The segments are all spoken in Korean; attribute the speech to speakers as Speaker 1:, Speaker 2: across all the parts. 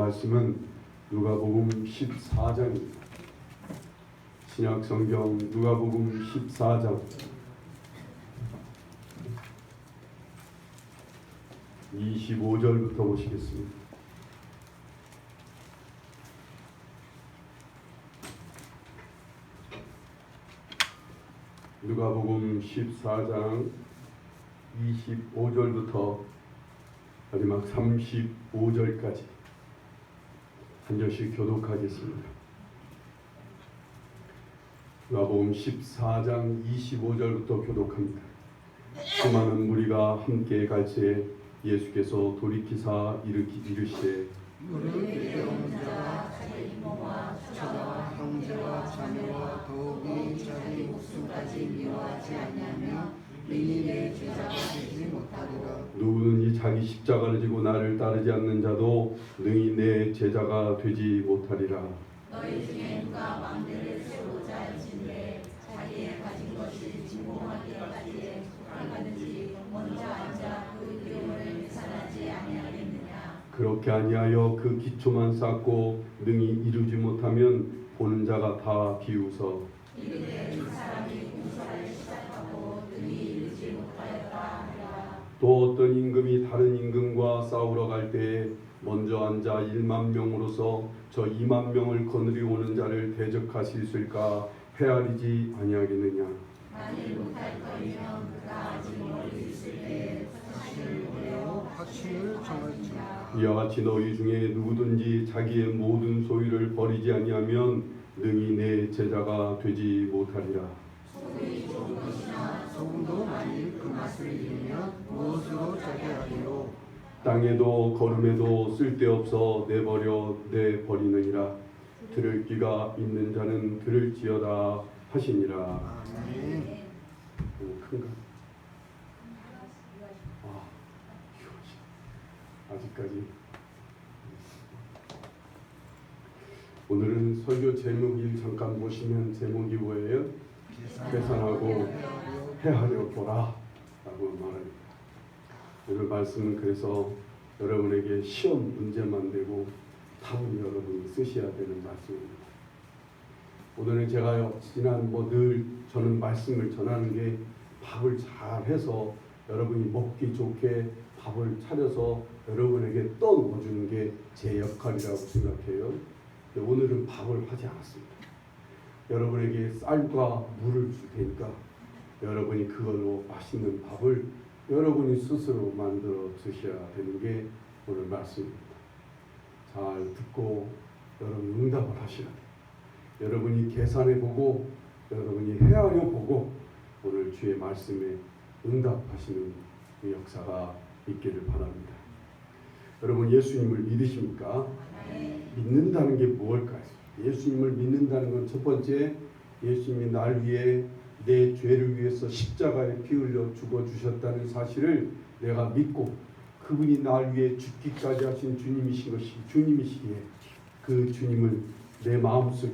Speaker 1: 말씀은 누가복음 14장입니다. 신약 성경 누가복음 14장 25절부터 보시겠습니다. 누가복음 14장 25절부터 마지막 35절까지 한 절씩 교독하겠습니다. 누가복음 14장 25절부터 교독합니다. 수많은 무리가 함께 갈 때 예수께서 돌이키사 이르시되
Speaker 2: 무릇 온 자가 자기 이모와 처자와 형제와 자매와 더욱이 자기 목숨까지 미워하지 아니하며 능히 내 제자가 되지 못하리라.
Speaker 1: 누구든지 자기 십자가를 지고 나를 따르지 않는 자도 능히 내 제자가 되지 못하리라.
Speaker 2: 너희 중에 누가 망대를 세우고자 할진대 자기의 가진 것이 진공하기까지 얼마든지 먼저 앉아 그 비용을 계산하지 아니하겠느냐.
Speaker 1: 그렇게 아니하여 그 기초만 쌓고 능히 이루지 못하면 보는 자가 다 비웃어
Speaker 2: 이르되 이 사람이 공사를 시작하고 능히 이루지 못하였다 하리라.
Speaker 1: 또 어떤 임금이 다른 임금과 싸우러 갈 때에 먼저 앉아 1만 명으로서 저 2만 명을 거느리 오는 자를 대적하실까 헤아리지 아니하겠느냐.
Speaker 2: 만일 못할 거이면 그가 아직 멀리 있을 때에 사실을 보려 확신을 정할지니라.
Speaker 1: 이와 같이 너희 중에 누구든지 자기의 모든 소유를 버리지 아니하면 능히 내 제자가 되지 못하리라.
Speaker 2: 소위 좋은 것이나 소금도 만일 그 맛을 잃으면 무엇으로 짜게 하리요.
Speaker 1: 땅에도 걸음에도 쓸데없어 내버리느니라. 들을 귀가 있는 자는 들을지어다 하시니라.
Speaker 2: 아멘.
Speaker 1: 큰가? 아직까지. 오늘은 설교 제목을 잠깐 보시면 제목이 뭐예요? 계산하고 헤아려 보라 라고 말합니다. 오늘 말씀은 그래서 여러분에게 시험 문제만 되고 답은 여러분이 쓰셔야 되는 말씀입니다. 오늘은 제가 지난 늘 저는 말씀을 전하는 게 밥을 잘 해서 여러분이 먹기 좋게 밥을 차려서 여러분에게 떠넣어주는 게 제 역할이라고 생각해요. 근데 오늘은 밥을 하지 않았습니다. 여러분에게 쌀과 물을 줄 테니까 여러분이 그걸로 맛있는 밥을 여러분이 스스로 만들어 드셔야 되는 게 오늘 말씀입니다. 잘 듣고 여러분 응답을 하셔야 돼요. 여러분이 계산해보고 여러분이 헤아려보고 오늘 주의 말씀에 응답하시는 그 역사가 있기를 바랍니다. 여러분 예수님을 믿으십니까? 믿는다는 게 무엇일까요? 예수님을 믿는다는 건 첫 번째, 예수님이 날 위해 내 죄를 위해서 십자가에 피 흘려 죽어주셨다는 사실을 내가 믿고 그분이 날 위해 죽기까지 하신 주님이시기에 그 주님을 내 마음속에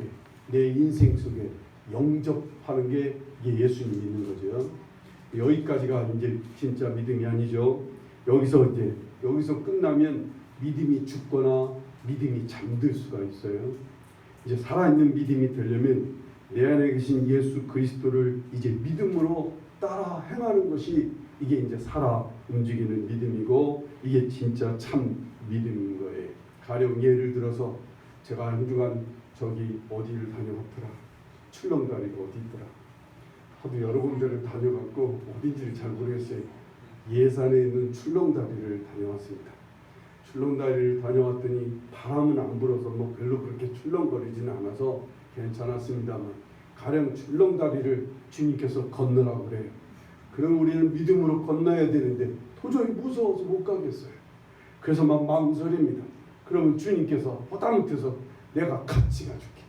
Speaker 1: 내 인생 속에 영접하는 게 이게 예수님 믿는 거죠. 여기까지가 이제 진짜 믿음이 아니죠. 여기서 끝나면 믿음이 죽거나 믿음이 잠들 수가 있어요. 이제 살아있는 믿음이 되려면 내 안에 계신 예수 그리스도를 이제 믿음으로 따라 행하는 것이 이게 이제 살아 움직이는 믿음이고 이게 진짜 참 믿음인 거예요. 가령 예를 들어서 제가 한 주간 저기 어디를 다녀왔더라. 출렁다리가 어디 있더라. 하도 여러 군데를 다녀갔고 어딘지를 잘 모르겠어요. 예산에 있는 출렁다리를 다녀왔습니다. 출렁다리를 다녀왔더니 바람은 안 불어서 뭐 별로 그렇게 출렁거리지는 않아서 괜찮았습니다만 가령 출렁다리를 주님께서 건너라고 그래요. 그럼 우리는 믿음으로 건너야 되는데 도저히 무서워서 못 가겠어요. 그래서 막 망설입니다. 그러면 주님께서 허다못해서 내가 같이 가줄게.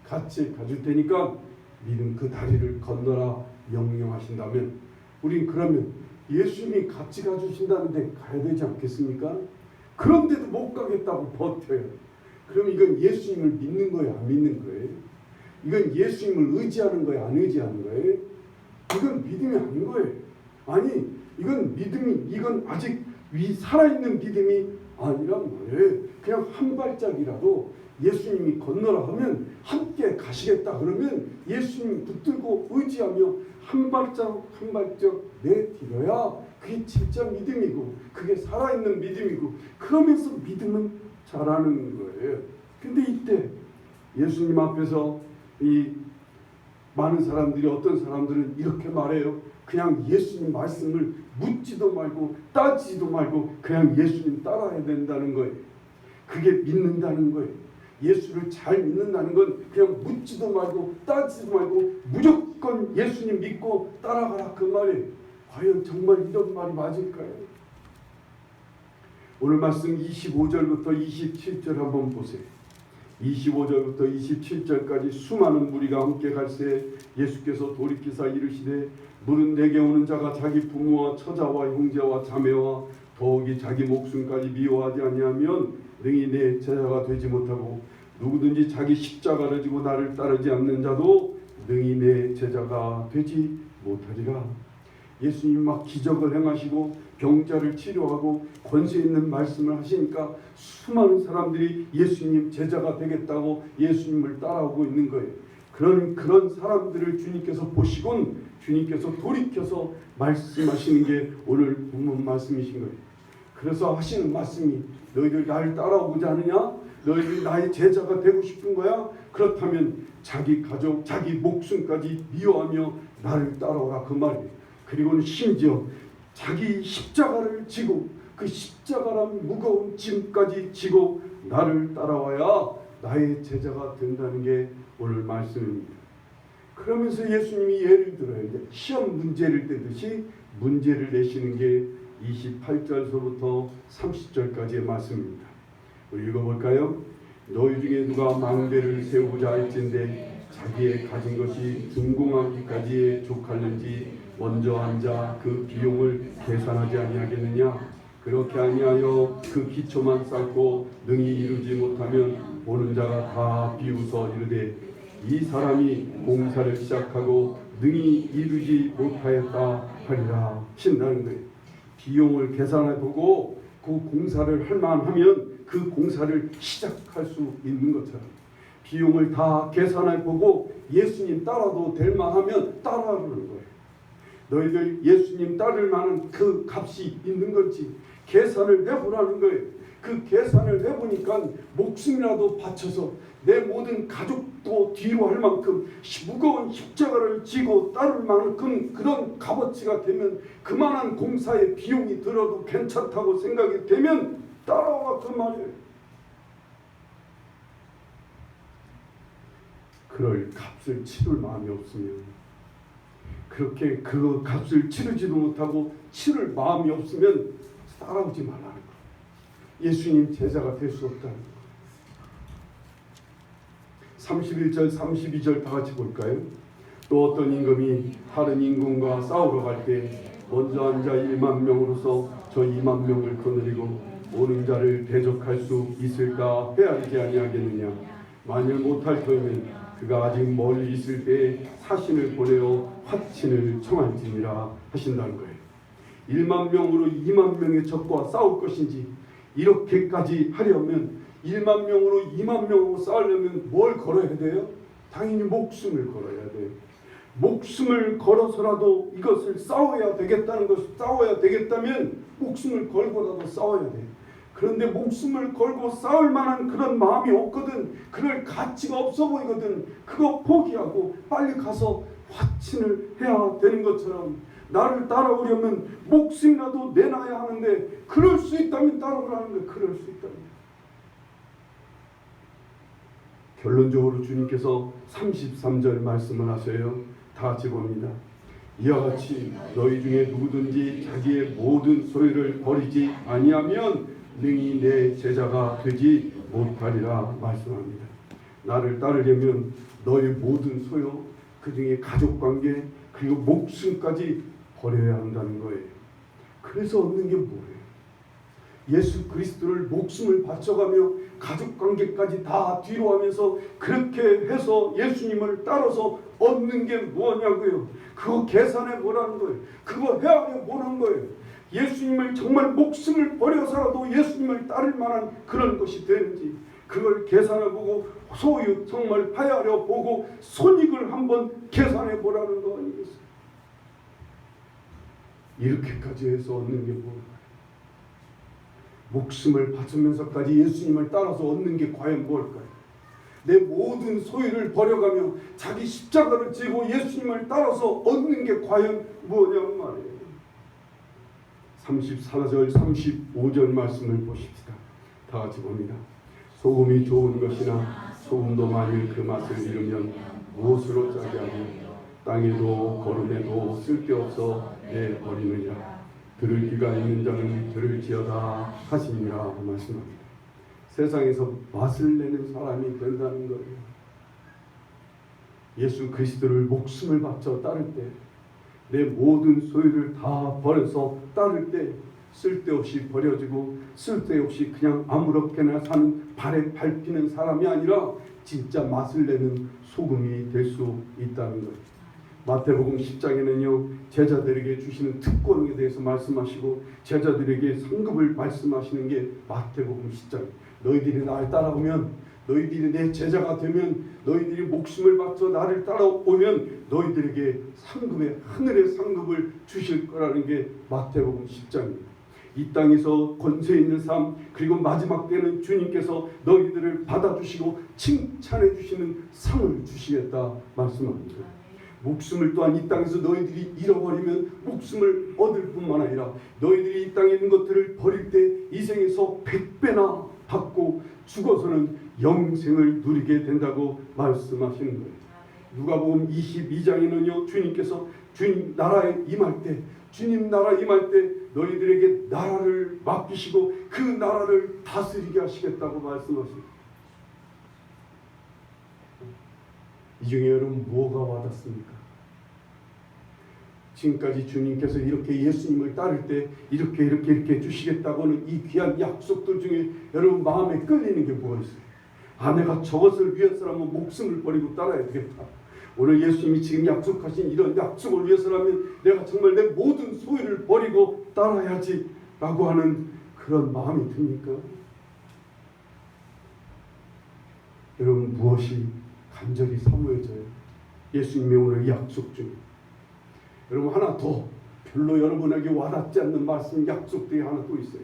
Speaker 1: 같이 가줄 테니까 믿음 그 다리를 건너라 명령하신다면 우린 그러면 예수님이 같이 가주신다는데 가야 되지 않겠습니까? 그런데도 못 가겠다고 버텨요. 그럼 이건 예수님을 믿는 거예요? 안 믿는 거예요? 이건 예수님을 의지하는 거예요? 안 의지하는 거예요? 이건 믿음이 아닌 거예요. 아니 이건 믿음이 이건 아직 살아있는 믿음이 아니란 말이에요. 그냥 한 발짝이라도 예수님이 건너라 하면 함께 가시겠다 그러면 예수님 붙들고 의지하며 한 발짝 한 발짝 내디뎌야 그게 진짜 믿음이고 그게 살아있는 믿음이고 그러면서 믿음은 자라는 거예요. 근데 이때 예수님 앞에서 이 많은 사람들이 어떤 사람들은 이렇게 말해요. 그냥 예수님 말씀을 묻지도 말고 따지지도 말고 그냥 예수님 따라야 된다는 거예요. 그게 믿는다는 거예요. 예수를 잘 믿는다는 건 그냥 묻지도 말고 따지지도 말고 무조건 예수님 믿고 따라가라 그 말이에요. 과연 정말 이런 말이 맞을까요? 오늘 말씀 25절부터 27절 한번 보세요. 25절부터 27절까지 수많은 무리가 함께 갈새 예수께서 돌이키사 이르시되 물은 내게 오는 자가 자기 부모와 처자와 형제와 자매와 더욱이 자기 목숨까지 미워하지 아니하면 능히 내 제자가 되지 못하고 누구든지 자기 십자가를 지고 나를 따르지 않는 자도 능히 내 제자가 되지 못하리라. 예수님 막 기적을 행하시고 병자를 치료하고 권세 있는 말씀을 하시니까 수많은 사람들이 예수님 제자가 되겠다고 예수님을 따라오고 있는 거예요. 그런 사람들을 주님께서 보시곤 주님께서 돌이켜서 말씀하시는 게 오늘 본문 말씀이신 거예요. 그래서 하시는 말씀이 너희들 나를 따라오고자 하느냐? 너희들 나의 제자가 되고 싶은 거야? 그렇다면 자기 가족, 자기 목숨까지 미워하며 나를 따라오라 그 말이에요. 그리고는 심지어 자기 십자가를 지고 그 십자가란 무거운 짐까지 지고 나를 따라와야 나의 제자가 된다는 게 오늘 말씀입니다. 그러면서 예수님이 예를 들어요. 이제 시험 문제를 내듯이 문제를 내시는 게 28절서부터 30절까지의 말씀입니다. 우리 읽어볼까요? 너희 중에 누가 망대를 세우고자 할진대 자기의 가진 것이 준공하기까지에 족하는지 먼저 앉아 그 비용을 계산하지 아니하겠느냐? 그렇게 아니하여 그 기초만 쌓고 능히 이루지 못하면 보는 자가 다 비웃어 이르되 이 사람이 공사를 시작하고 능히 이루지 못하였다 하리라 신다는 거예요. 비용을 계산해보고 그 공사를 할 만하면 그 공사를 시작할 수 있는 것처럼 비용을 다 계산해보고 예수님 따라도 될 만하면 따라하는 거예요. 너희들 예수님 따를 만한 그 값이 있는 건지 계산을 해보라는 거예요. 그 계산을 해보니까 목숨이라도 바쳐서 내 모든 가족도 뒤로 할 만큼 무거운 십자가를 지고 따를 만큼 그런 값어치가 되면 그만한 공사의 비용이 들어도 괜찮다고 생각이 되면 따라와 그 말이에요. 그럴 값을 치를 마음이 없으면 그렇게 그 값을 치르지도 못하고 치를 마음이 없으면 따라오지 말라는 거예요. 예수님 제자가 될 수 없다는 거예요. 31절 32절 다 같이 볼까요? 또 어떤 임금이 다른 임금과 싸우러 갈 때 먼저 앉아 1만 명으로서 저 2만 명을 거느리고 오는 자를 대적할 수 있을까 헤아리지 아니하겠느냐? 만일 못할 터이면 그가 아직 멀리 있을 때 사신을 보내어 화친을 청할지니라 하신다는 거예요. 1만 명으로 2만 명의 적과 싸울 것인지 이렇게까지 하려면 1만 명으로 2만 명으로 싸우려면 뭘 걸어야 돼요? 당연히 목숨을 걸어야 돼요. 목숨을 걸어서라도 이것을 싸워야 되겠다는 것을 싸워야 되겠다면 목숨을 걸고라도 싸워야 돼요. 그런데 목숨을 걸고 싸울 만한 그런 마음이 없거든. 그럴 가치가 없어 보이거든. 그거 포기하고 빨리 가서 화친을 해야 되는 것처럼 나를 따라오려면 목숨이라도 내놔야 하는데 그럴 수 있다면 따라오라는 거예요. 그럴 수 있다면. 결론적으로 주님께서 33절 말씀을 하셔요. 다 같이 봅니다. 이와 같이 너희 중에 누구든지 자기의 모든 소유를 버리지 아니하면 능히 내 제자가 되지 못하리라 말씀합니다. 나를 따르려면 너의 모든 소유, 그 중에 가족관계 그리고 목숨까지 버려야 한다는 거예요. 그래서 얻는 게 뭐예요? 예수 그리스도를 목숨을 바쳐가며 가족관계까지 다 뒤로 하면서 그렇게 해서 예수님을 따라서 얻는 게 뭐냐고요. 그거 계산해 보라는 거예요. 그거 헤아려 보라는 거예요. 예수님을 정말 목숨을 버려서라도 예수님을 따를 만한 그런 것이 되는지 그걸 계산해 보고 소유 정말 파야려 보고 손익을 한번 계산해 보라는 거 아니겠어요? 이렇게까지 해서 얻는 게 뭘까요? 목숨을 바치면서까지 예수님을 따라서 얻는 게 과연 뭘까요? 내 모든 소유를 버려가며 자기 십자가를 지고 예수님을 따라서 얻는 게 과연 뭐냐는 말이에요. 34절 35절 말씀을 보십시다. 다 같이 봅니다. 소금이 좋은 것이나 소금도 만일 그 맛을 잃으면 무엇으로 짜게 하며 땅에도 거름에도 쓸데없어 내버리느냐. 들을 귀가 있는 자는 들을지어다 하시니라 말씀합니다. 세상에서 맛을 내는 사람이 된다는 거예요. 예수 그리스도를 목숨을 바쳐 따를 때 내 모든 소유를 다 버려서 따를 때 쓸데없이 버려지고 쓸데없이 그냥 아무렇게나 사는 발에 밟히는 사람이 아니라 진짜 맛을 내는 소금이 될 수 있다는 거예요. 마태복음 10장에는요 제자들에게 주시는 특권에 대해서 말씀하시고 제자들에게 상급을 말씀하시는 게 마태복음 10장. 너희들이 나를 따라오면 너희들이 내 제자가 되면 너희들이 목숨을 바쳐 나를 따라오면 너희들에게 상급의 하늘의 상급을 주실 거라는 게 마태복음 10장입니다. 이 땅에서 권세 있는 삶 그리고 마지막 때는 주님께서 너희들을 받아주시고 칭찬해 주시는 상을 주시겠다 말씀합니다. 목숨을 또한 이 땅에서 너희들이 잃어버리면 목숨을 얻을 뿐만 아니라 너희들이 이 땅에 있는 것들을 버릴 때 이 생에서 100배나 받고 죽어서는 영생을 누리게 된다고 말씀하시는 거예요. 누가복음 22장에는요 주님께서 주님 나라에 임할 때 주님 나라 임할 때 너희들에게 나라를 맡기시고 그 나라를 다스리게 하시겠다고 말씀하십니다. 이 중에 여러분 뭐가 와닿습니까? 지금까지 주님께서 이렇게 예수님을 따를 때 이렇게 주시겠다고는 이 귀한 약속들 중에 여러분 마음에 끌리는 게 뭐가 있어요? 아 내가 저것을 위해서라면 목숨을 버리고 따라야 되겠다. 오늘 예수님이 지금 약속하신 이런 약속을 위해서라면 내가 정말 내 모든 소유를 버리고 따라야지 라고 하는 그런 마음이 듭니까? 여러분 무엇이 간절히 사모해져요? 예수님의 오늘 약속 중에 여러분 하나 더 별로 여러분에게 와닿지 않는 말씀 약속들이 하나 또 있어요.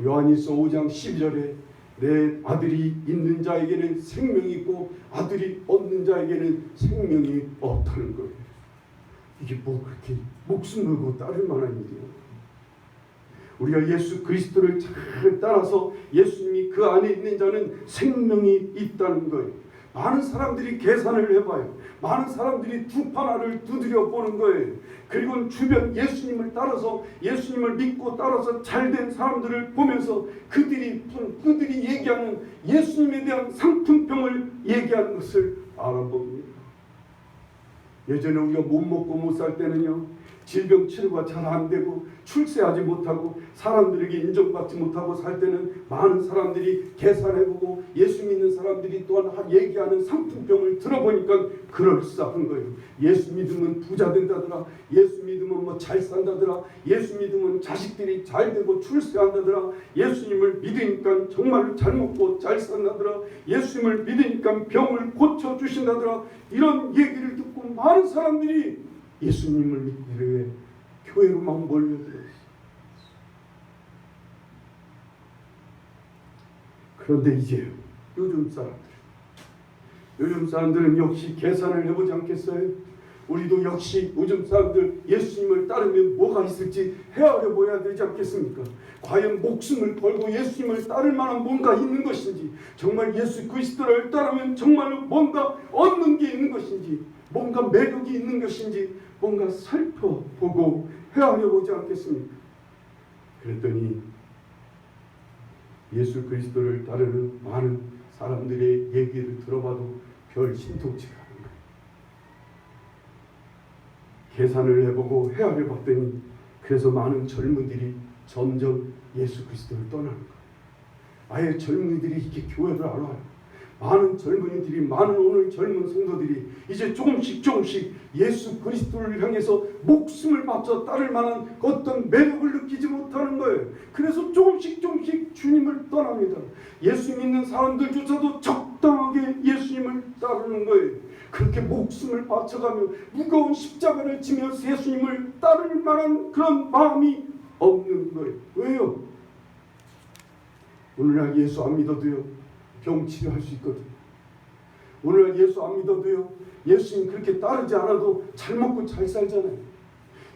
Speaker 1: 요한일서 5장 12절에 내 아들이 있는 자에게는 생명이 있고 아들이 없는 자에게는 생명이 없다는 거예요. 이게 뭐 그렇게 목숨 걸고 따를 만한 일이에요. 우리가 예수 그리스도를 잘 따라서 예수님이 그 안에 있는 자는 생명이 있다는 거예요. 많은 사람들이 계산을 해봐요. 많은 사람들이 두 판 알을 두드려 보는 거예요. 그리고 주변 예수님을 따라서 예수님을 믿고 따라서 잘된 사람들을 보면서 그들이 얘기하는 예수님에 대한 상품평을 얘기하는 것을 알아봅니다. 예전에 우리가 못 먹고 못 살 때는요 질병 치료가 잘 안 되고 출세하지 못하고 사람들에게 인정받지 못하고 살 때는 많은 사람들이 계산해보고 예수 믿는 사람들이 또한 얘기하는 상품평을 들어보니까 그럴싸한 거예요. 예수 믿으면 부자 된다더라. 예수 믿으면 뭐 잘 산다더라. 예수 믿으면 자식들이 잘 되고 출세한다더라. 예수님을 믿으니까 정말 잘 먹고 잘 산다더라. 예수님을 믿으니까 병을 고쳐주신다더라. 이런 얘기를 듣고 많은 사람들이 예수님을 믿기 위해 교회로만 몰려들었어요. 그런데 이제 요즘 사람들은 역시 계산을 해보지 않겠어요? 우리도 역시 요즘 사람들 예수님을 따르면 뭐가 있을지 헤아려 보아야 되지 않겠습니까? 과연 목숨을 걸고 예수님을 따를 만한 뭔가 있는 것인지, 정말 예수 그리스도를 따르면 정말로 뭔가 얻는 게 있는 것인지, 뭔가 매력이 있는 것인지 뭔가 살펴보고 헤아려 보지 않겠습니까? 그랬더니 예수 그리스도를 따르는 많은 사람들의 얘기를 들어봐도 별 신통치가 않은 거예요. 계산을 해보고 헤아려 봤더니 그래서 많은 젊은이들이 점점 예수 그리스도를 떠나는 거예요. 아예 젊은이들이 이렇게 교회를 안 와요. 많은 젊은이들이, 많은 오늘 젊은 성도들이 이제 조금씩 예수 그리스도를 향해서 목숨을 바쳐 따를 만한 어떤 매력을 느끼지 못하는 거예요. 그래서 조금씩 주님을 떠납니다. 예수 믿는 사람들조차도 적당하게 예수님을 따르는 거예요. 그렇게 목숨을 바쳐가며 무거운 십자가를 지며 예수님을 따를 만한 그런 마음이 없는 거예요. 왜요? 오늘날 예수 안 믿어도요, 병 치료할 수 있거든요. 오늘날 예수 안 믿어도요, 예수님 그렇게 따르지 않아도 잘 먹고 잘 살잖아요.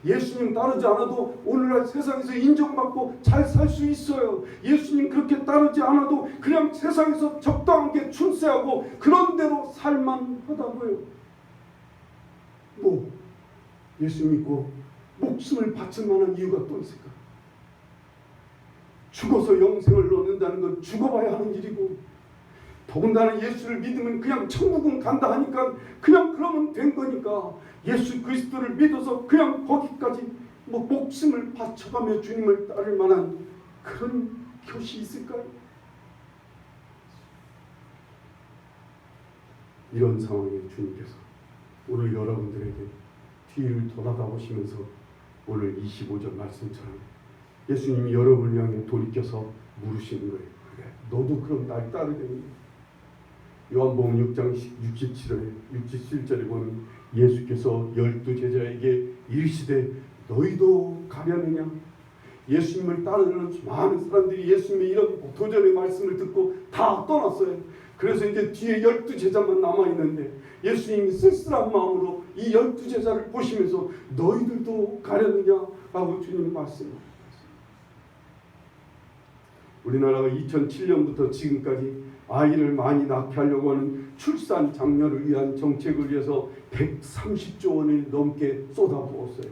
Speaker 1: 예수님 따르지 않아도 오늘날 세상에서 인정받고 잘 살 수 있어요. 예수님 그렇게 따르지 않아도 그냥 세상에서 적당하게 출세하고 그런 대로 살만하다고요. 뭐 예수 믿고 목숨을 바칠 만한 이유가 또 있을까? 죽어서 영생을 얻는다는 건 죽어봐야 하는 일이고, 더군다나 예수를 믿으면 그냥 천국은 간다 하니까 그냥 그러면 된 거니까 예수 그리스도를 믿어서 그냥 거기까지 뭐 목숨을 바쳐가며 주님을 따를 만한 그런 것이 있을까요? 이런 상황에 주님께서 오늘 여러분들에게 뒤를 돌아다 보시면서 오늘 25절 말씀처럼 예수님이 여러분을 향해 돌이켜서 물으시는 거예요. 그래, 너도 그럼 날 따르겠니? 요한복음 6장 67절에 보면 예수께서 12제자에게 이르시되 너희도 가려느냐? 예수님을 따르는 많은 사람들이 예수님의 이런 도전의 말씀을 듣고 다 떠났어요. 그래서 이제 뒤에 12제자만 남아있는데 예수님이 쓸쓸한 마음으로 이 12제자를 보시면서 너희들도 가려느냐? 라고 주님 말씀합니다. 우리나라가 2007년부터 지금까지 아이를 많이 낳게 하려고 하는 출산 장려를 위한 정책을 위해서 130조 원을 넘게 쏟아부었어요.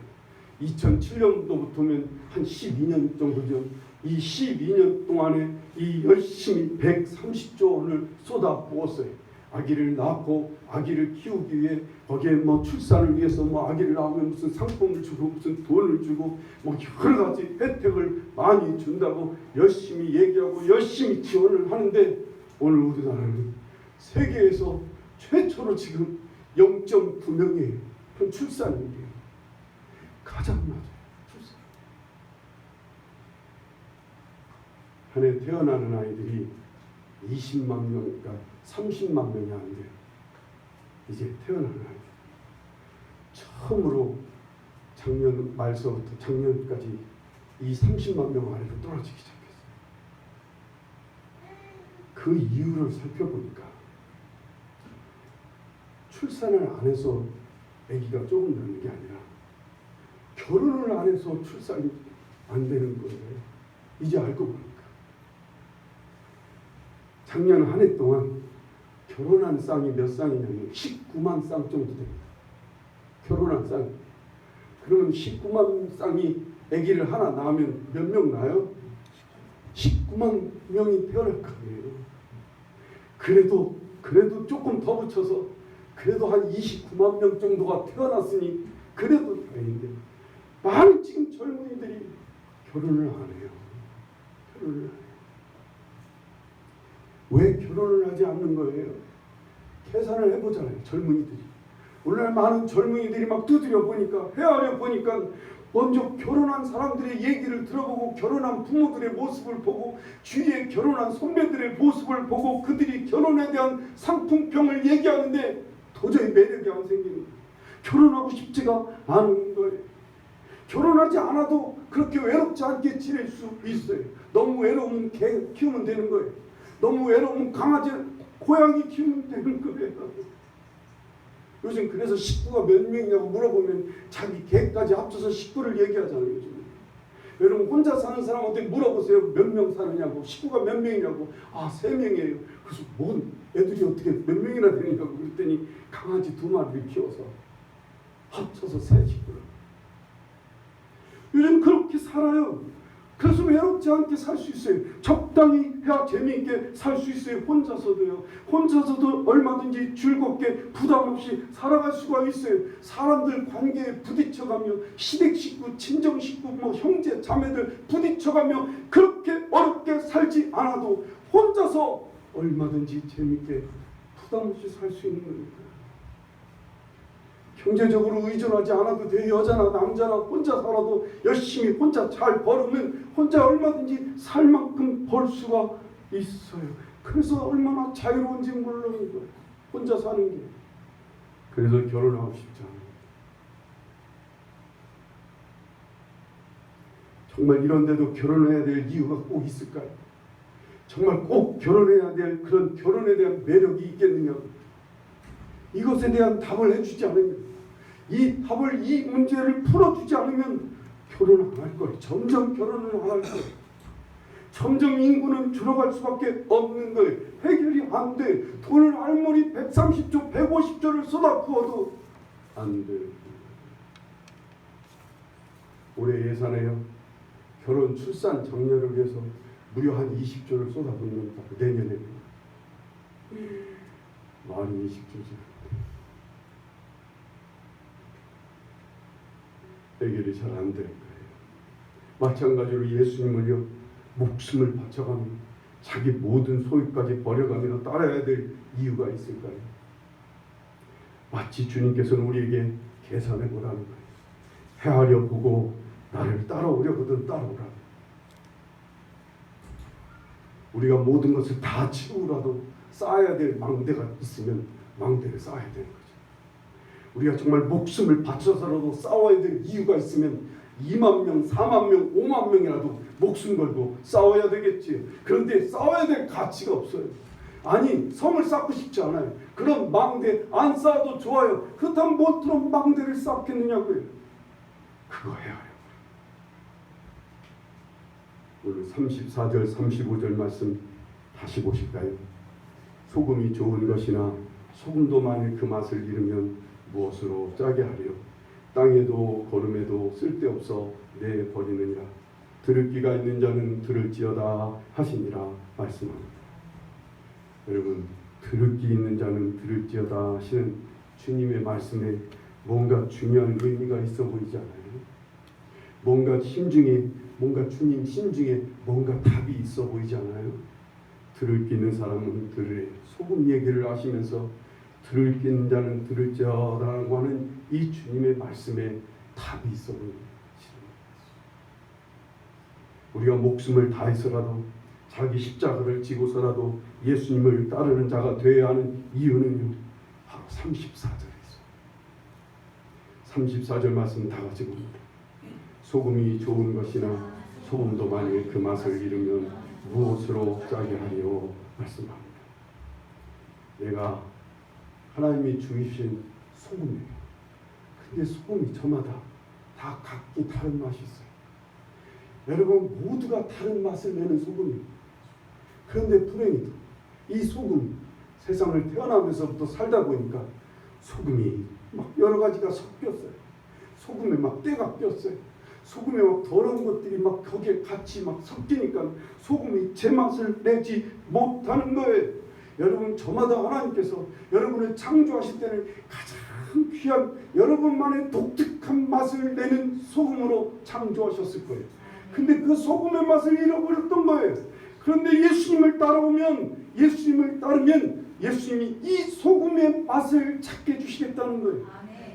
Speaker 1: 2007년도부터면 한 12년 정도죠. 이 12년 동안에 이 열심히 130조 원을 쏟아부었어요. 아기를 낳고 아기를 키우기 위해 거기에 뭐 출산을 위해서 뭐 아기를 낳으면 무슨 상품을 주고 무슨 돈을 주고 뭐 여러 가지 혜택을 많이 준다고 열심히 얘기하고 열심히 지원을 하는데 오늘 우리나라는 세계에서 최초로 지금 0.9명의 출산율이에요. 가장 낮아요. 출산. 한 해 태어나는 아이들이 20만 명, 그러니까 30만 명이 안 돼요. 이제 태어나는 아이들. 처음으로 작년 말서부터 작년까지 이 30만 명 아래로 떨어지기 시작했어요. 그 이유를 살펴보니까 출산을 안 해서 아기가 조금 나는 게 아니라 결혼을 안 해서 출산이 안 되는 거예요. 이제 알고 보니까 작년 한 해 동안 결혼한 쌍이 몇 쌍이냐면 19만 쌍 정도 됩니다. 결혼한 쌍. 그러면 19만 쌍이 아기를 하나 낳으면 몇 명 낳아요? 19만 명이 태어날 거예요. 그래도 조금 더 붙여서 그래도 한 29만 명 정도가 태어났으니 그래도 다행인데 많은 지금 젊은이들이 결혼을 안 해요. 결혼을 안 해요. 왜 결혼을 하지 않는 거예요? 계산을 해보잖아요. 젊은이들이. 오늘날 많은 젊은이들이 막 두드려 보니까 헤아려 보니까 먼저 결혼한 사람들의 얘기를 들어보고 결혼한 부모들의 모습을 보고 주위에 결혼한 선배들의 모습을 보고 그들이 결혼에 대한 상품평을 얘기하는데 도저히 매력이 안 생기는 거예요. 결혼하고 싶지가 않은 거예요. 결혼하지 않아도 그렇게 외롭지 않게 지낼 수 있어요. 너무 외로우면 개 키우면 되는 거예요. 너무 외로우면 강아지, 고양이 키우면 되는 거예요. 요즘 그래서 식구가 몇 명이냐고 물어보면 자기 개까지 합쳐서 식구를 얘기하잖아요. 요즘. 여러분 혼자 사는 사람한테 물어보세요. 몇 명 사느냐고. 식구가 몇 명이냐고. 아, 3명이에요. 그래서 뭔 애들이 어떻게 몇 명이나 되느냐고 그랬더니 강아지 2마리를 키워서 합쳐서 3식구를. 요즘 그렇게 살아요. 그래서 외롭지 않게 살 수 있어요. 적당히 해야 재미있게 살 수 있어요. 혼자서도요. 혼자서도 얼마든지 즐겁게 부담 없이 살아갈 수가 있어요. 사람들 관계에 부딪혀가며 시댁 식구, 친정 식구, 뭐 형제, 자매들 부딪혀가며 그렇게 어렵게 살지 않아도 혼자서 얼마든지 재밌게 부담 없이 살 수 있는 겁니다. 경제적으로 의존하지 않아도 돼. 여자나 남자나 혼자 살아도 열심히 혼자 잘 벌으면 혼자 얼마든지 살 만큼 벌 수가 있어요. 그래서 얼마나 자유로운지 모르는 거예요. 혼자 사는 게. 그래서 결혼하고 싶지 않아요. 정말 이런데도 결혼해야 될 이유가 꼭 있을까요? 정말 꼭 결혼해야 될 그런 결혼에 대한 매력이 있겠느냐? 이것에 대한 답을 해주지 않으면, 이 답을, 이 문제를 풀어주지 않으면 결혼 안 할 거예요. 점점 결혼을 안 할 거예요. 점점 인구는 줄어갈 수밖에 없는 거예요. 해결이 안 돼. 돈을 알머리 130조, 150조를 쏟아부어도 안 돼요. 올해 예산에요. 결혼, 출산, 장려를 위해서 무려 한 20조를 쏟아붓는다. 내년에 말이 20조지. 해결이 잘 안 될 거예요. 마찬가지로 예수님을요, 목숨을 바쳐가며 자기 모든 소유까지 버려가며 따라야 될 이유가 있을까요? 마치 주님께서는 우리에게 계산해 보라는 거예요. 헤아려 보고 나를 따라오려거든 따라오라. 우리가 모든 것을 다 치우라도 쌓아야 될 망대가 있으면 망대를 쌓아야 되는 거죠. 우리가 정말 목숨을 바쳐서라도 싸워야 될 이유가 있으면 2만 명, 4만 명, 5만 명이라도 목숨 걸고 싸워야 되겠지. 그런데 싸워야 될 가치가 없어요. 아니, 성을 쌓고 싶지 않아요. 그런 망대 안 쌓아도 좋아요. 그렇다면 뭐로 망대를 쌓겠느냐고요. 그거 해야 해요. 오늘 34절, 35절 말씀 다시 보실까요? 소금이 좋은 것이나 소금도 만일 그 맛을 잃으면 무엇으로 짜게 하리요? 땅에도 거름에도 쓸데없어 내버리느니라. 들을 귀가 있는 자는 들을지어다 하시니라 말씀합니다. 여러분, 들을 귀 있는 자는 들을지어다 하시는 주님의 말씀에 뭔가 중요한 의미가 있어 보이지 않아요? 뭔가 심중에, 뭔가 주님 심중에 뭔가 답이 있어 보이지 않아요? 들을 귀 있는 사람은 들으래. 소금 얘기를 하시면서 들을 귀 있는 자는 들을지어다라고 하는 이 주님의 말씀에 답이 있어 보입니다. 우리가 목숨을 다해서라도 자기 십자가를 지고서라도 예수님을 따르는 자가 되어야 하는 이유는요, 바로 34절에 있어요. 34절 말씀 다 같이 봅니다. 소금이 좋은 것이나 소금도 만일 그 맛을 잃으면 무엇으로 짜게 하리요 말씀합니다. 내가 하나님이 주신 소금이에요. 근데 소금이 저마다 다 각기 다른 맛이 있어요. 여러분, 모두가 다른 맛을 내는 소금이에요. 그런데 불행히도 이 소금, 세상을 태어나면서부터 살다 보니까 소금이 막 여러 가지가 섞였어요. 소금에 막 때가 꼈어요. 소금에 막 더러운 것들이 막 거기에 같이 막 섞이니까 소금이 제 맛을 내지 못하는 거예요. 여러분, 저마다 하나님께서 여러분을 창조하실 때는 가장 귀한 여러분만의 독특한 맛을 내는 소금으로 창조하셨을 거예요. 근데 그 소금의 맛을 잃어버렸던 거예요. 그런데 예수님을 따라오면, 예수님을 따르면 예수님이 이 소금의 맛을 찾게 해주시겠다는 거예요.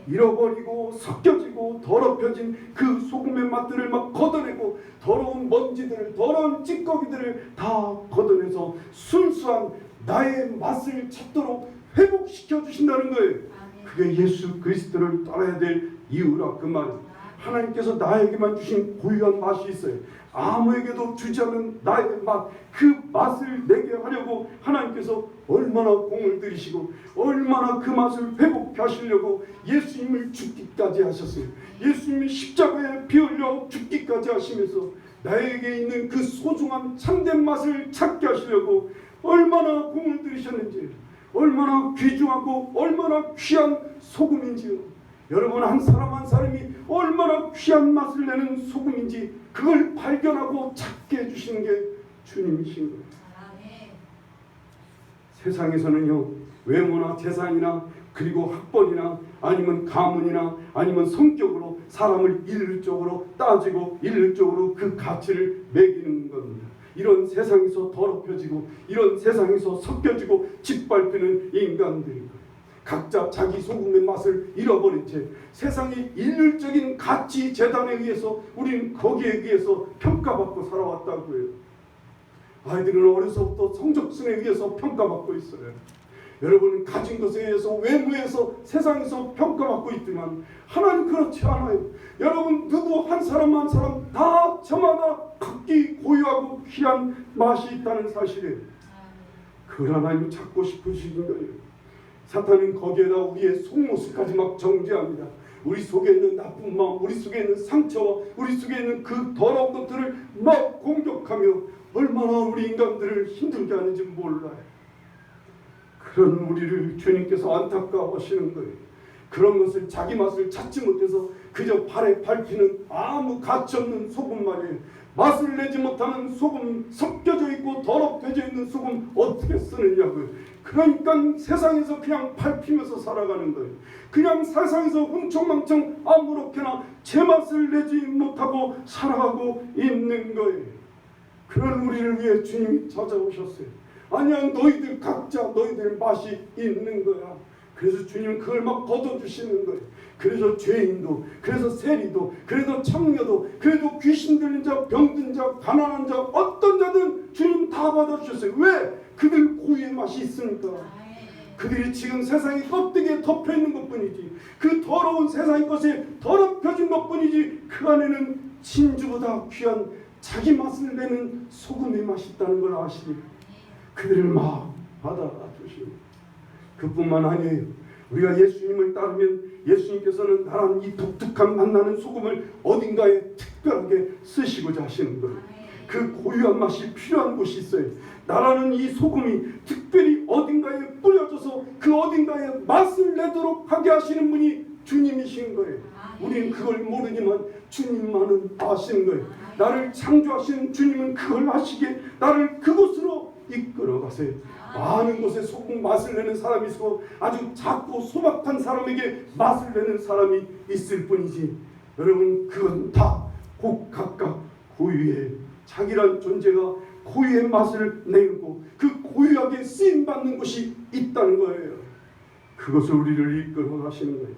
Speaker 1: 잃어버리고 섞여지고 더럽혀진 그 소금의 맛들을 막 걷어내고 더러운 먼지들을, 더러운 찌꺼기들을 다 걷어내서 순수한 나의 맛을 찾도록 회복시켜 주신다는 거예요. 그게 예수 그리스도를 따라야 될 이유라 그 말이에요. 하나님께서 나에게만 주신 고유한 맛이 있어요. 아무에게도 주지 않은 나의 맛, 그 맛을 내게 하려고 하나님께서 얼마나 공을 들이시고 얼마나 그 맛을 회복해 하시려고 예수님을 죽기까지 하셨어요. 예수님이 십자가에 피 흘려 죽기까지 하시면서 나에게 있는 그 소중한 참된 맛을 찾게 하시려고 얼마나 공을 들이셨는지, 얼마나 귀중하고 얼마나 귀한 소금인지요. 여러분, 한 사람 한 사람이 얼마나 귀한 맛을 내는 소금인지 그걸 발견하고 찾게 해주시는 게 주님이신 거예요. 세상에서는요, 외모나 재산이나 그리고 학벌이나 아니면 가문이나 아니면 성격으로 사람을 일률적으로 따지고 일률적으로 그 가치를 매기는 겁니다. 이런 세상에서 더럽혀지고 이런 세상에서 섞여지고 짓밟히는 인간들인 거예요. 각자 자기 소금의 맛을 잃어버린 채 세상의 일률적인 가치 재단에 의해서 우리는 거기에 의해서 평가받고 살아왔다고요. 아이들은 어려서부터 성적순에 의해서 평가받고 있어요. 여러분은 가진 것에 의해서 외모에서 세상에서 평가받고 있지만 하나님 그렇지 않아요. 여러분 누구 한 사람 한 사람 다 저마다 각기 고유하고 귀한 맛이 있다는 사실이에요. 그걸 하나님 찾고 싶으시는 거예요. 사탄은 거기에다 우리의 속모습까지 막 정죄합니다. 우리 속에 있는 나쁜 마음, 우리 속에 있는 상처와 우리 속에 있는 그 더러운 것들을 막 공격하며 얼마나 우리 인간들을 힘들게 하는지 몰라요. 그런 우리를 주님께서 안타까워하시는 거예요. 그런 것을 자기 맛을 찾지 못해서 그저 발에 밟히는 아무 가치없는 소금 말이에요. 맛을 내지 못하는 소금, 섞여져 있고 더럽혀져 있는 소금 어떻게 쓰느냐고요. 그러니까 세상에서 그냥 밟히면서 살아가는 거예요. 그냥 세상에서 흥청망청 아무렇게나 제맛을 내지 못하고 살아가고 있는 거예요. 그런 우리를 위해 주님이 찾아오셨어요. 아니야, 너희들 각자 너희들 맛이 있는 거야. 그래서 주님은 그걸 막 걷어주시는 거예요. 그래서 죄인도, 그래서 세리도, 그래도 청녀도, 그래도 귀신 들린 자, 병든 자, 가난한 자, 어떤 자든 주님 다 받아주셨어요. 왜? 그들 고유의 맛이 있으니까. 그들이 지금 세상에 껍데기에 덮여있는 것뿐이지, 그 더러운 세상의 것에 더럽혀진 것뿐이지, 그 안에는 진주보다 귀한 자기 맛을 내는 소금의 맛이 있다는 걸 아시니 그들을 막 받아주시고, 그뿐만 아니에요. 우리가 예수님을 따르면 예수님께서는 나란 이 독특한 맛나는 소금을 어딘가에 특별하게 쓰시고자 하시는 거예요. 그 고유한 맛이 필요한 곳이 있어요. 나라는 이 소금이 특별히 어딘가에 뿌려져서 그 어딘가에 맛을 내도록 하게 하시는 분이 주님이신 거예요. 우리는 그걸 모르지만 주님만은 아시는 거예요. 나를 창조하신 주님은 그걸 아시기에 나를 그곳으로 이끌어 가세요. 많은 곳에 소금 맛을 내는 사람이 있고 아주 작고 소박한 사람에게 맛을 내는 사람이 있을 뿐이지, 여러분 그건 다 곧 각각 고유의 자기란 존재가 고유의 맛을 내고 그 고유하게 쓰임받는 곳이 있다는 거예요. 그것을 우리를 이끌어 가시는 거예요.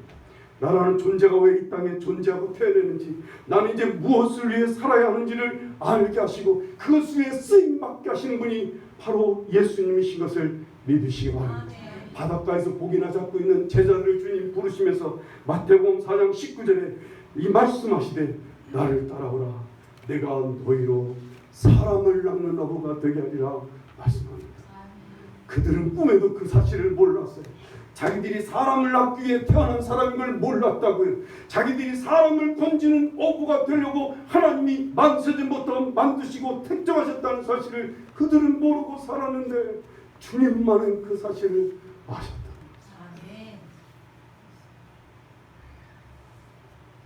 Speaker 1: 나라는 존재가 왜 이 땅에 존재하고 태어났는지, 나는 이제 무엇을 위해 살아야 하는지를 알게 하시고 그것을 위해 쓰임받게 하시는 분이 바로 예수님이신 것을 믿으시기 바랍니다. 바닷가에서 고기나 잡고 있는 제자들을 주님 부르시면서 마태복음 4장 19절에 이 말씀하시되 나를 따라오라, 내가 너희로 사람을 낚는 어부가 되게 하리라 말씀합니다. 그들은 꿈에도 그 사실을 몰랐어요. 자기들이 사람을 낳기 위해 태어난 사람인 걸 몰랐다고요. 자기들이 사람을 건지는 어부가 되려고 하나님이 만세전부터 만드시고 택정하셨다는 사실을 그들은 모르고 살았는데 주님만은 그 사실을 아셨다.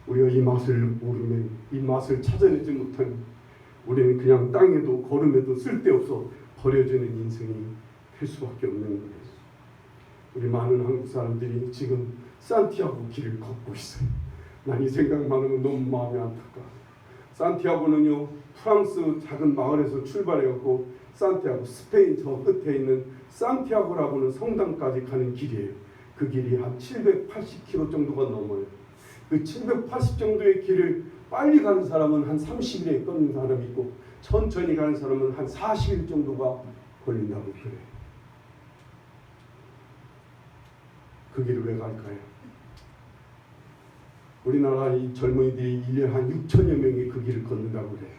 Speaker 1: 우리가 이 맛을 모르면, 이 맛을 찾아내지 못하면 우리는 그냥 땅에도 걸음에도 쓸데없어 버려지는 인생이 될 수밖에 없는 거예요. 우리 많은 한국 사람들이 지금 산티아고 길을 걷고 있어요. 난 이 생각만 하면 너무 마음이 안타까워. 산티아고는요, 프랑스 작은 마을에서 출발해갖고 산티아고, 스페인 저 끝에 있는 산티아고라고 하는 성당까지 가는 길이에요. 그 길이 한 780km 정도가 넘어요. 그 780 정도의 길을 빨리 가는 사람은 한 30일에 걷는 사람이 있고 천천히 가는 사람은 한 40일 정도가 걸린다고 그래요. 그 길을 왜 갈까요? 우리나라 이 젊은이들이 1년에 한 6천여 명이 그 길을 걷는다고 그래요.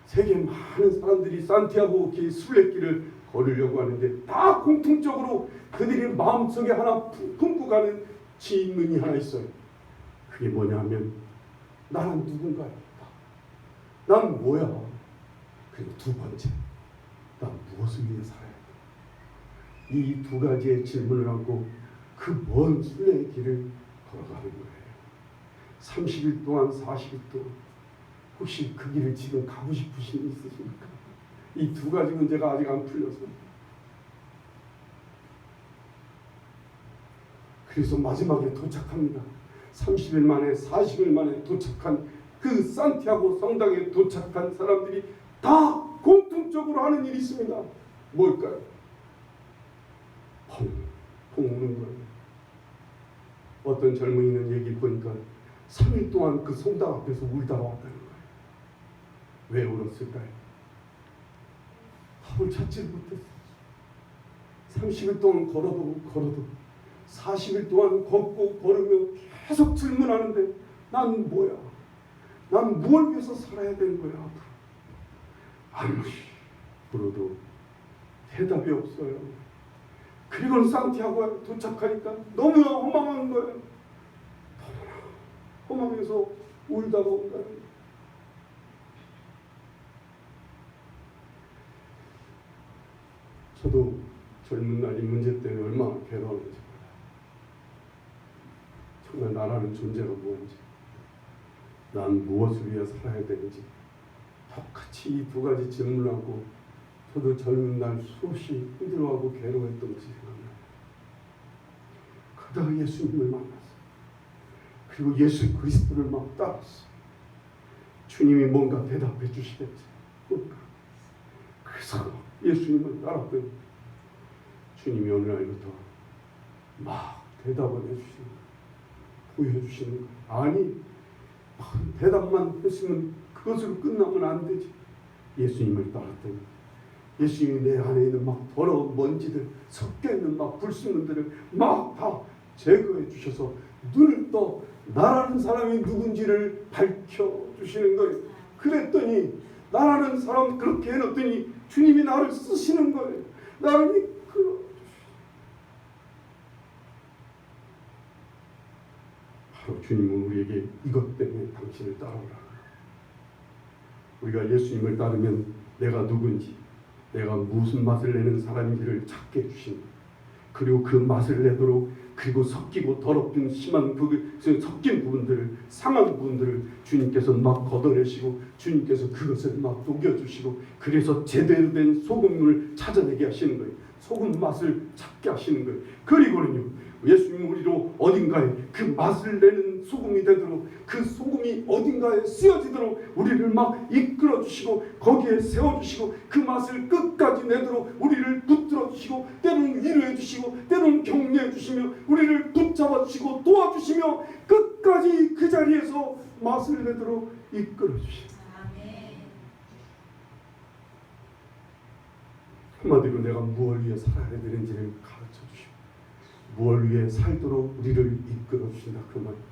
Speaker 1: 세계 많은 사람들이 산티아고 길 순례길을 걸으려고 하는데 다 공통적으로 그들이 마음속에 하나 품고 가는 질문이 하나 있어요. 그게 뭐냐면 나는 누군가요? 난 뭐야? 그리고 두 번째, 난 무엇을 위해 살아야 돼? 이 두 가지의 질문을 하고 그 먼 순례의 길을 걸어가는 거예요. 30일 동안 40일 동안 혹시 그 길을 지금 가고 싶으신 분 있으십니까? 이 두 가지 문제가 아직 안 풀려서. 그래서 마지막에 도착합니다. 30일 만에 40일 만에 도착한 그 산티아고 성당에 도착한 사람들이 다 본능적으로 하는 일이 있습니다. 뭘까요? 우는 거예요. 어떤 젊은이는 얘기 보니까 3일 동안 그 성당 앞에서 울다가 왔다는 거예요. 왜 울었을까요? 답을 찾지를 못했어요. 30일 동안 걸어도 40일 동안 걷고 걸으며 계속 질문하는데 난 뭐야? 난 무엇을 위해서 살아야 되는 거야? 앞으로. 아무리 불어도 대답이 없어요. 그리고는 산티아고에 도착하니까 너무나 허망한 거예요. 너무나 허망해서 울다가 온다는 거예요. 저도 젊은 날 이 문제 때문에 얼마나 괴로웠는지 몰라요. 정말 나라는 존재가 무엇인지, 난 무엇을 위해 살아야 되는지 똑같이 이 두 가지 질문하고 저도 젊은 날 수없이 힘들어하고 괴로워했던 것이 생각나요. 그러다가 예수님을 만났어요. 그리고 예수 그리스도를 막 따랐어요. 주님이 뭔가 대답해 주시겠지. 뭔가. 그래서 예수님을 따랐더니 주님이 어느 날부터 막 대답을 해주시는 거예요. 보여주시는 거예요. 아니, 대답만 했으면 그것으로 끝나면 안 되지. 예수님을 따랐더니 예수님이 내 안에 있는 막 더러운 먼지들, 섞여있는 막 불순물들을 막 다 제거해 주셔서 눈을 떠 나라는 사람이 누군지를 밝혀주시는 거예요. 그랬더니 나라는 사람 그렇게 해놓더니 주님이 나를 쓰시는 거예요. 나를 이끌어 바로 주님은 우리에게 이것 때문에 당신을 따라오라. 우리가 예수님을 따르면 내가 누군지, 내가 무슨 맛을 내는 사람인지를 찾게 해주신, 그리고 그 맛을 내도록, 그리고 섞이고 더럽긴 심한 섞인 부분들을, 상한 부분들을 주님께서 막 걷어내시고 주님께서 그것을 막 녹여주시고, 그래서 제대로 된 소금을 찾아내게 하시는 거예요. 소금 맛을 찾게 하시는 거예요. 그리고는요, 예수님 우리로 어딘가에 그 맛을 내는 소금이 되도록, 그 소금이 어딘가에 쓰여지도록 우리를 막 이끌어주시고 거기에 세워주시고 그 맛을 끝까지 내도록 우리를 붙들어주시고 때로는 위로해주시고 때로는 격려해주시며 우리를 붙잡아주시고 도와주시며 끝까지 그 자리에서 맛을 내도록 이끌어주시고, 한마디로 내가 무엇을 위해 살아야 되는지를 가르쳐주시고 무엇을 위해 살도록 우리를 이끌어 주신다, 그 말입니다.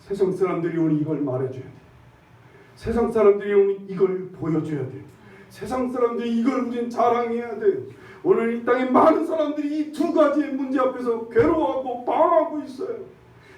Speaker 1: 세상 사람들이 오늘 이걸 말해줘야 돼. 세상 사람들이 오늘 이걸 보여줘야 돼. 세상 사람들이 이걸 우리는 자랑해야 돼. 오늘 이 땅에 많은 사람들이 이 두 가지의 문제 앞에서 괴로워하고 방황하고 있어요.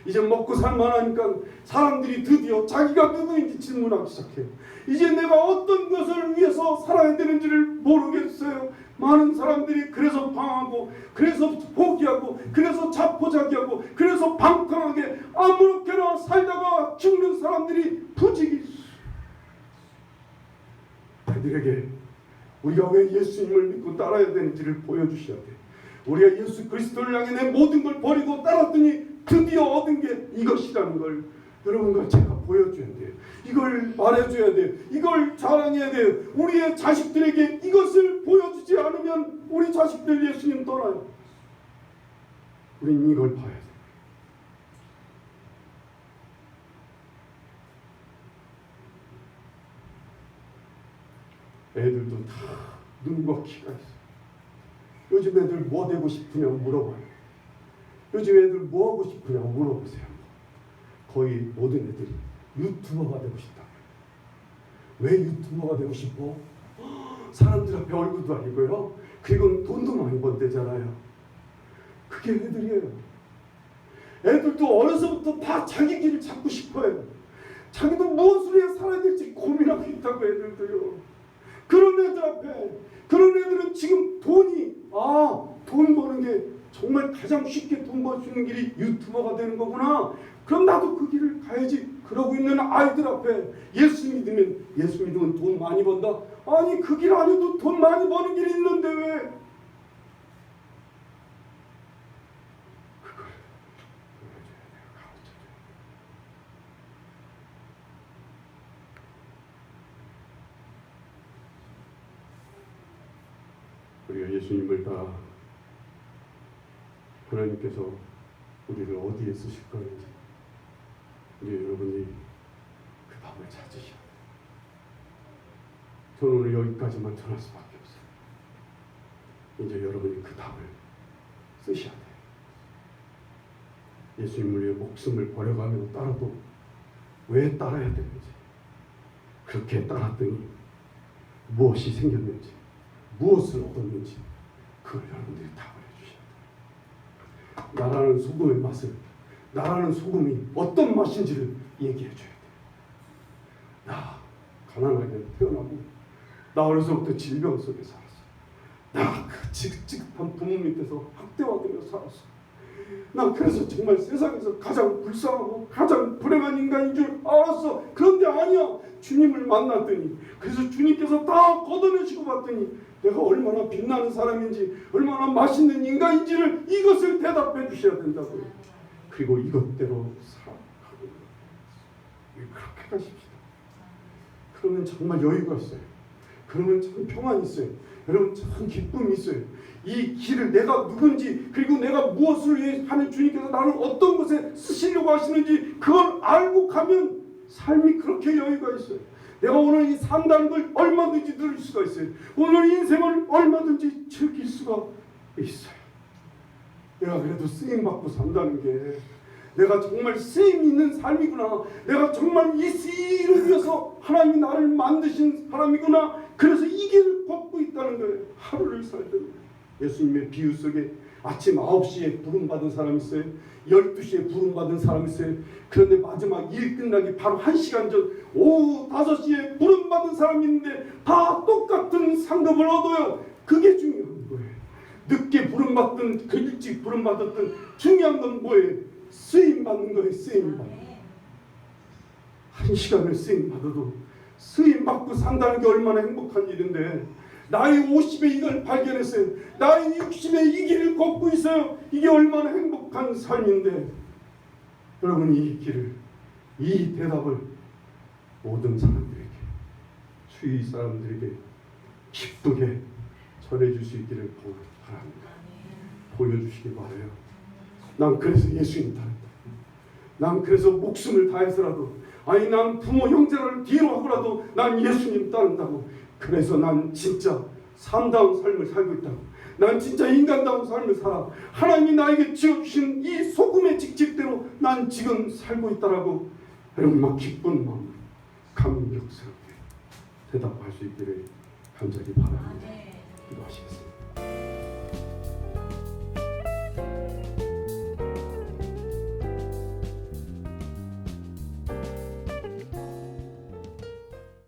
Speaker 1: 이제 먹고 살만하니까 사람들이 드디어 자기가 누구인지 질문하기 시작해요. 이제 내가 어떤 것을 위해서 살아야 되는지를 모르겠어요. 많은 사람들이 그래서 방황하고, 그래서 포기하고, 그래서 자포자기하고, 그래서 방탕하게 아무렇게나 살다가 죽는 사람들이 부지기 있어요. 그들에게 우리가 왜 예수님을 믿고 따라야 되는지를 보여주셔야 돼. 우리가 예수 그리스도를 향해 내 모든 걸 버리고 따랐더니 드디어 얻은 게 이것이라는 걸 여러분과 제가 보여줘야 돼요. 이걸 말해줘야 돼요. 이걸 자랑해야 돼요. 우리의 자식들에게 이것을 보여주지 않으면 우리 자식들 예수님 떠나요. 우린 이걸 봐야 돼요. 애들도 다 눈과 귀가 있어요. 요즘 애들 뭐 되고 싶으냐고 물어봐요. 요즘 애들 뭐 하고 싶으냐고 물어보세요. 거의 모든 애들이 유튜버가 되고 싶다. 왜 유튜버가 되고 싶어? 사람들 앞에 얼굴도 아니고요. 그리고 돈도 많이 번대잖아요. 그게 애들이에요. 애들도 어려서부터 다 자기 길을 찾고 싶어요. 자기도 무엇을 위해 살아야 될지 고민하고 있다고 애들도요. 그런 애들 앞에, 그런 애들은 지금 돈 버는 게 정말 가장 쉽게 돈 벌 수 있는 길이 유튜버가 되는 거구나. 그럼 나도 그 길을 가야지. 그러고 있는 아이들 앞에 예수 믿으면 돈 많이 번다. 아니, 그 길 아니어도 돈 많이 버는 길이 있는데 왜? 그걸 보여줘야 돼요. 가르쳐줘야 돼요. 우리가 예수님을 따라 하나님께서 우리를 어디에 쓰실 거는지 우리 여러분이 그 답을 찾으셔야 돼요. 저는 오늘 여기까지만 전할 수밖에 없어요. 이제 여러분이 그 답을 쓰셔야 돼요. 예수님을 위해 목숨을 버려가며 따라도 왜 따라야 되는지, 그렇게 따랐더니 무엇이 생겼는지, 무엇을 얻었는지 그걸 여러분들이 답을 해주셔야 돼요. 나라는 소금의 맛을, 나라는 소금이 어떤 맛인지를 얘기해 줘야 돼요. 나 가난하게 태어나고 나 어려서부터 질병 속에 살았어. 나 그 지긋지긋한 부모 밑에서 학대받으며 살았어. 난 그래서 정말 세상에서 가장 불쌍하고 가장 불행한 인간인 줄 알았어. 그런데 아니야. 주님을 만났더니, 그래서 주님께서 다 걷어내시고 봤더니 내가 얼마나 빛나는 사람인지, 얼마나 맛있는 인간인지를 이것을 대답해 주셔야 된다고요. 그리고 이것대로 살아가고 그렇게 가십시다. 그러면 정말 여유가 있어요. 그러면 참 평안이 있어요. 여러분 참 기쁨이 있어요. 이 길을 내가 누군지, 그리고 내가 무엇을 위해 하는 주님께서 나를 어떤 곳에 쓰시려고 하시는지 그걸 알고 가면 삶이 그렇게 여유가 있어요. 내가 오늘 이 산다는 걸 얼마든지 누릴 수가 있어요. 오늘 인생을 얼마든지 즐길 수가 있어요. 내가 그래도 쓰임받고 산다는 게 내가 정말 쓰임 있는 삶이구나. 내가 정말 이 일을 위해서 하나님이 나를 만드신 사람이구나. 그래서 이 길을 걷고 있다는 거예요. 하루를 살 때는. 예수님의 비유 속에 아침 9시에 부름받은 사람이 있어요. 12시에 부름받은 사람이 있어요. 그런데 마지막 일 끝나기 바로 1시간 전 오후 5시에 부름받은 사람이 있는데 다 똑같은 상급을 얻어요. 그게 중요한 거예요. 늦게 부름받든 그 일찍 부름받았든 중요한 건 뭐예요? 쓰임받는 거예요. 쓰임받는. 1시간을 쓰임받아도 쓰임받고 산다는 게 얼마나 행복한 일인데, 나이 50에 이걸 발견했어요. 나이 60에 이 길을 걷고 있어요. 이게 얼마나 행복한 삶인데, 여러분 이 길을, 이 대답을 모든 사람들에게, 주위 사람들에게 기쁘게 전해줄 수 있기를 바랍니다. 보여주시기 바라요. 난 그래서 예수님 따른다. 난 그래서 목숨을 다해서라도, 아니 난 부모 형제를 뒤로 하고라도 난 예수님 따른다고. 그래서 난 진짜 삶다운 삶을 살고 있다고. 난 진짜 인간다운 삶을 살아. 하나님이 나에게 지어주신 이 소금의 직책대로 난 지금 살고 있다라고 여러분 막 기쁜 마음, 감격스럽게 대답할 수 있기를 간절히 바랍니다. 기도하시겠습니다.